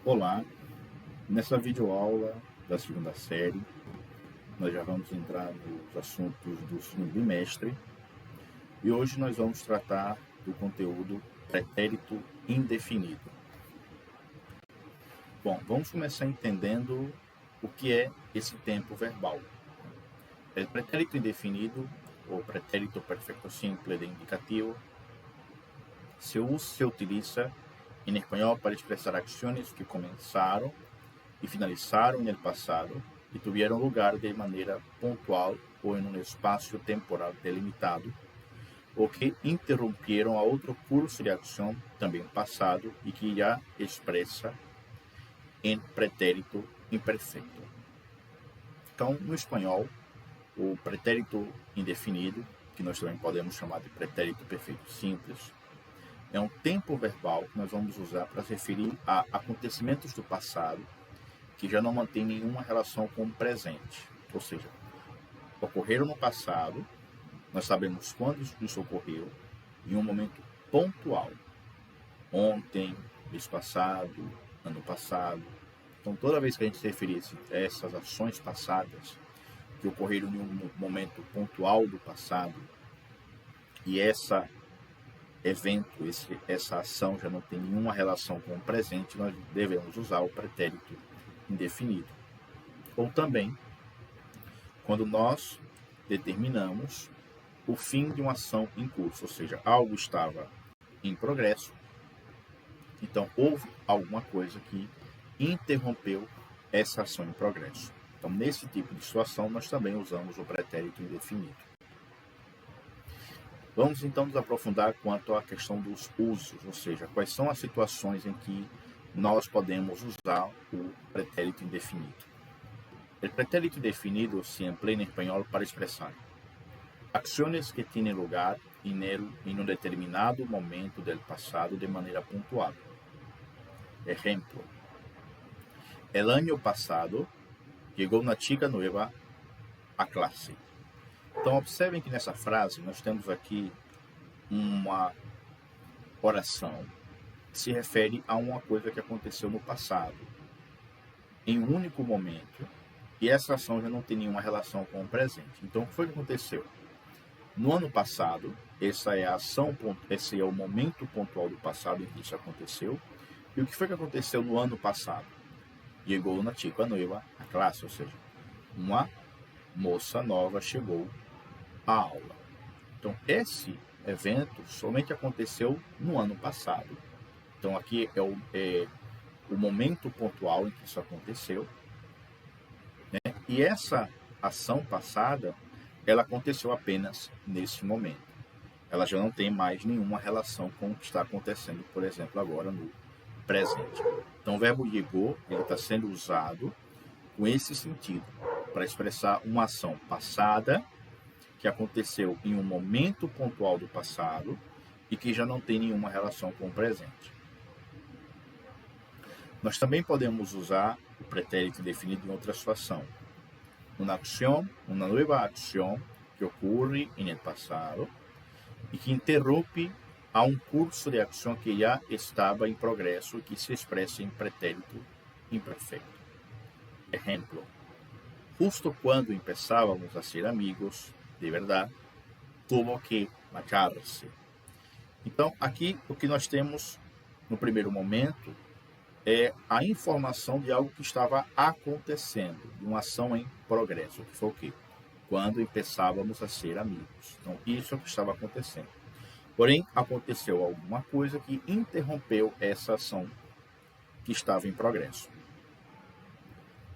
Olá, nessa videoaula da segunda série, nós já vamos entrar nos assuntos do segundo bimestre e hoje nós vamos tratar do conteúdo pretérito indefinido. Bom, vamos começar entendendo o que é esse tempo verbal. El pretérito indefinido, o pretérito perfecto simple de indicativo, se utiliza em espanhol para expressar ações que começaram e finalizaram no passado e tiveram lugar de maneira pontual ou em um espaço temporal delimitado, ou que interromperam a outro curso de ação também passado e que já expressa em pretérito imperfeito. Então, no espanhol, o pretérito indefinido, que nós também podemos chamar de pretérito perfeito simples, é um tempo verbal que nós vamos usar para se referir a acontecimentos do passado que já não mantém nenhuma relação com o presente. Ou seja, ocorreram no passado, nós sabemos quando isso ocorreu, em um momento pontual. Ontem, mês passado, ano passado. Então, toda vez que a gente se referir a essas ações passadas, que ocorreram em um momento pontual do passado, e essa ação já não tem nenhuma relação com o presente, nós devemos usar o pretérito indefinido. Ou também, quando nós determinamos o fim de uma ação em curso, ou seja, algo estava em progresso, então houve alguma coisa que interrompeu essa ação em progresso. Então, nesse tipo de situação, nós também usamos o pretérito indefinido. Vamos então nos aprofundar quanto à questão dos usos, ou seja, quais são as situações em que nós podemos usar o pretérito indefinido. O pretérito indefinido se emplea em espanhol para expressar ações que têm lugar em um determinado momento do passado de maneira pontual. Exemplo: el año pasado llegó una chica nueva à classe. Então, observem que nessa frase nós temos aqui uma oração que se refere a uma coisa que aconteceu no passado, em um único momento, e essa ação já não tem nenhuma relação com o presente. Então, o que foi que aconteceu? No ano passado, esse é o momento pontual do passado em que isso aconteceu. E o que foi que aconteceu no ano passado? Chegou uma chica noiva à classe, ou seja, uma moça nova chegou à aula. Então, esse evento somente aconteceu no ano passado. Então, aqui é o momento pontual em que isso aconteceu, né? E essa ação passada, ela aconteceu apenas nesse momento. Ela já não tem mais nenhuma relação com o que está acontecendo, por exemplo, agora no presente. Então, o verbo chegou, ele está sendo usado com esse sentido, para expressar uma ação passada que aconteceu em um momento pontual do passado e que já não tem nenhuma relação com o presente. Nós também podemos usar o pretérito indefinido em outra situação. Uma nova ação que ocorre no passado e que interrompe a um curso de ação que já estava em progresso e que se expressa em pretérito imperfeito. Exemplo: justo quando empezávamos a ser amigos, de verdade, tuvo que marcharse. Então, aqui o que nós temos no primeiro momento é a informação de algo que estava acontecendo, de uma ação em progresso, que foi o quê? Quando empezávamos a ser amigos. Então, isso é o que estava acontecendo. Porém, aconteceu alguma coisa que interrompeu essa ação que estava em progresso.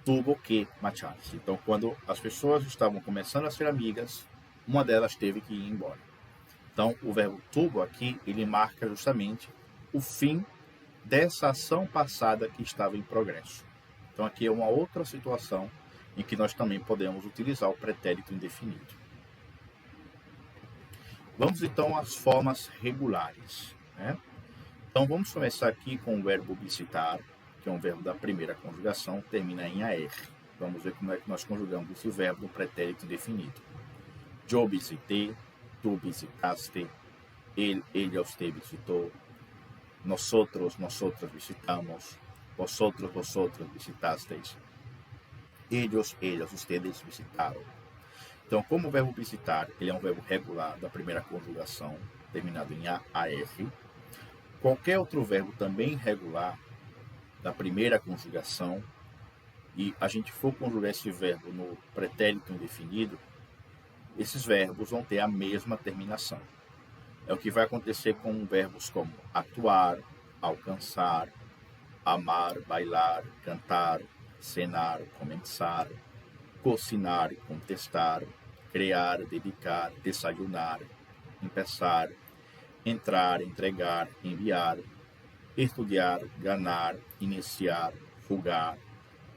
Tuvo que marchar-se. Então, quando as pessoas estavam começando a ser amigas, uma delas teve que ir embora. Então, o verbo tuvo aqui, ele marca justamente o fim dessa ação passada que estava em progresso. Então, aqui é uma outra situação em que nós também podemos utilizar o pretérito indefinido. Vamos então às formas regulares, né? Então, vamos começar aqui com o verbo visitar, que é um verbo da primeira conjugação, termina em AR. Vamos ver como é que nós conjugamos esse verbo no pretérito indefinido. Eu visitei, tu visitaste, ele ou te visitou, nosotras visitamos, vosotros, vosotras visitasteis. Ellos, ellas, ustedes visitaram. Então, como o verbo visitar, ele é um verbo regular da primeira conjugação, terminado em AR. Qualquer outro verbo também regular da primeira conjugação, e a gente for conjugar esse verbo no pretérito indefinido, esses verbos vão ter a mesma terminação. É o que vai acontecer com verbos como atuar, alcançar, amar, bailar, cantar, cenar, começar, cocinar, contestar, criar, dedicar, desayunar, empezar, entrar, entregar, enviar, estudiar, ganhar, iniciar, fugar,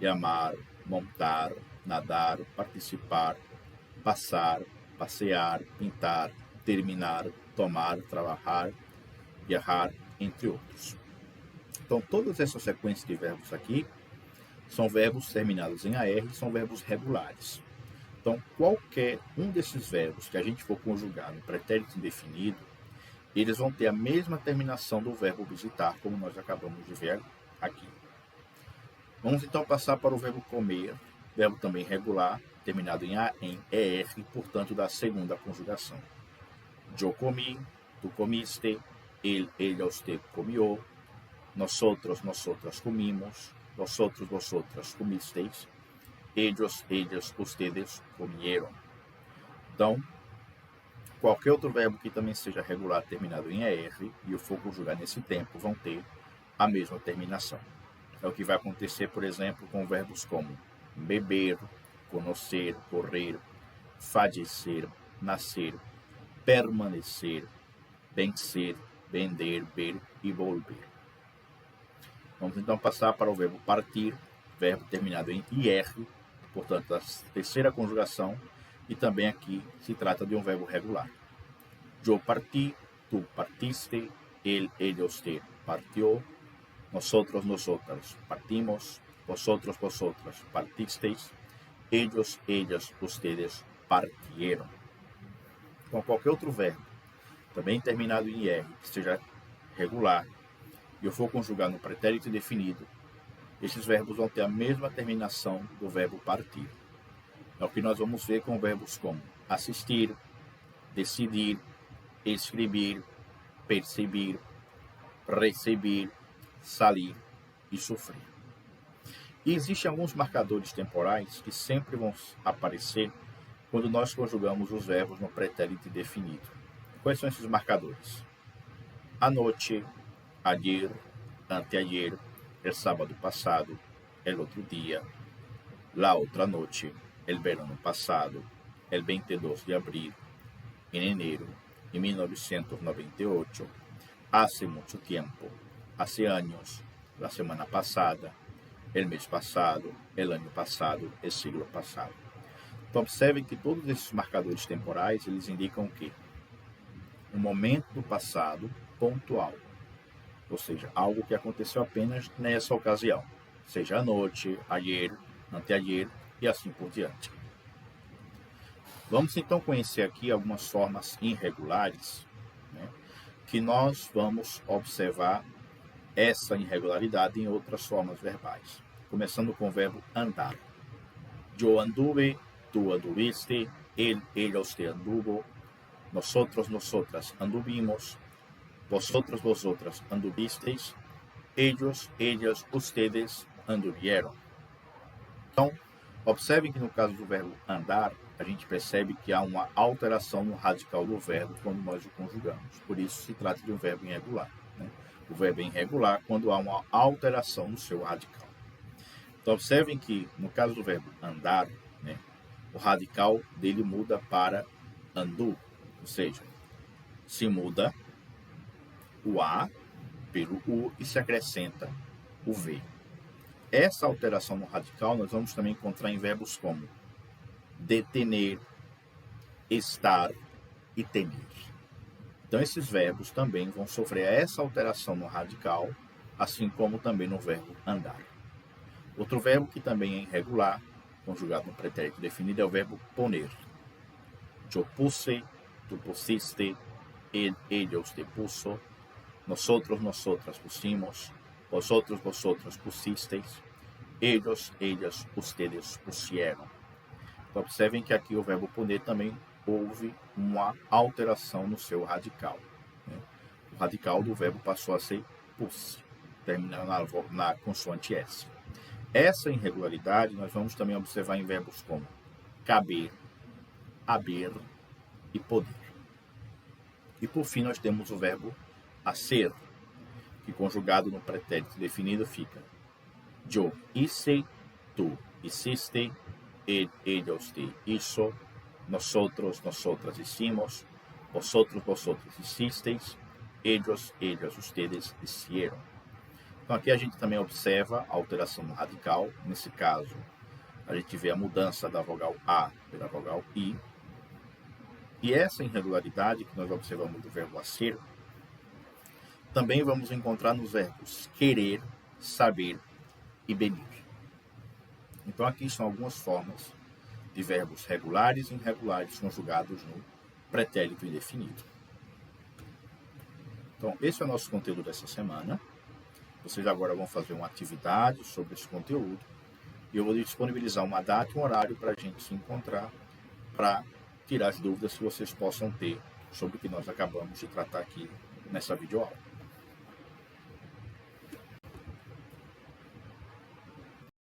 amar, montar, nadar, participar, passar, passear, pintar, terminar, tomar, trabalhar, viajar, entre outros. Então, todas essas sequências de verbos aqui são verbos terminados em AR, são verbos regulares. Então, qualquer um desses verbos que a gente for conjugar no pretérito indefinido, eles vão ter a mesma terminação do verbo visitar, como nós acabamos de ver aqui. Vamos então passar para o verbo comer, verbo também regular, terminado em A, em ER, portanto, da segunda conjugação. Eu comi, tu comiste, ele, ella, usted comió, nosotros, nosotras comimos, vosotros, vosotras comisteis, ellos, ellas, ustedes comieron. Então, qualquer outro verbo que também seja regular terminado em ER e eu for conjugar nesse tempo vão ter a mesma terminação. É o que vai acontecer, por exemplo, com verbos como beber, conhecer, correr, fallecer, nascer, permanecer, vencer, vender, ver e volver. Vamos então passar para o verbo partir, verbo terminado em IR, portanto, a terceira conjugação, e também aqui se trata de um verbo regular. Eu parti, tu partiste, ele, ella, usted partió, nosotros, nosotras partimos, vosotros, vosotras partisteis, ellos, ellas, ustedes partieron. Então, qualquer outro verbo, também terminado em IR, que seja regular, e eu for conjugar no pretérito indefinido, esses verbos vão ter a mesma terminação do verbo partir. É o que nós vamos ver com verbos como assistir, decidir, escrever, perceber, receber, sair e sofrer. E existem alguns marcadores temporais que sempre vão aparecer quando nós conjugamos os verbos no pretérito indefinido. Quais são esses marcadores? Anoche, ayer, anteayer, el sábado passado, el outro dia, la outra noche, el verano passado, el 22 de abril, en enero, en 1998, hace mucho tiempo, hace años, la semana pasada, el mês passado, el ano passado, el siglo passado. Então, observem que todos esses marcadores temporais, eles indicam o quê? Um momento do passado pontual, ou seja, algo que aconteceu apenas nessa ocasião, seja à noite, ayer, anteayer e assim por diante. Vamos então conhecer aqui algumas formas irregulares, né, que nós vamos observar essa irregularidade em outras formas verbais. Começando com o verbo andar. Eu anduve, tu anduviste, ele, ella, usted anduvo, nosotros, nosotras anduvimos, vosotros, vosotras anduvisteis, ellos, ellas, ustedes anduvieron. Então, observe que no caso do verbo andar, a gente percebe que há uma alteração no radical do verbo quando nós o conjugamos. Por isso se trata de um verbo irregular, né? O verbo é irregular quando há uma alteração no seu radical. Então, observem que no caso do verbo andar, né, o radical dele muda para andu, ou seja, se muda o A pelo U e se acrescenta o V. Essa alteração no radical nós vamos também encontrar em verbos como detener, estar e temer. Então, esses verbos também vão sofrer essa alteração no radical, assim como também no verbo andar. Outro verbo que também é irregular, conjugado no pretérito definido, é o verbo poner. Eu puse, tu pusiste, ele, ella, usted puso, nosotros, nosotras pusimos, vosotros, vosotras pusisteis, ellos, ellas, ustedes pusieron. Então, observem que aqui o verbo poner também houve uma alteração no seu radical. Né? O radical do verbo passou a ser pus, terminando na consoante S. Essa irregularidade nós vamos também observar em verbos como caber, haber e poder. E por fim nós temos o verbo hacer, que conjugado no pretérito definido fica yo hice, tú hiciste, ella, usted hizo, nosotros, nosotras hicimos, vosotros, vosotros hicisteis, ellos, ellas, ustedes hicieron. Então aqui a gente também observa a alteração no radical. Nesse caso, a gente vê a mudança da vogal A pela vogal I. E essa irregularidade que nós observamos do verbo hacer, também vamos encontrar nos verbos querer, saber e venir. Então aqui são algumas formas de verbos regulares e irregulares conjugados no pretérito indefinido. Então esse é o nosso conteúdo dessa semana. Vocês agora vão fazer uma atividade sobre esse conteúdo e eu vou disponibilizar uma data e um horário para a gente se encontrar para tirar as dúvidas que vocês possam ter sobre o que nós acabamos de tratar aqui nessa videoaula.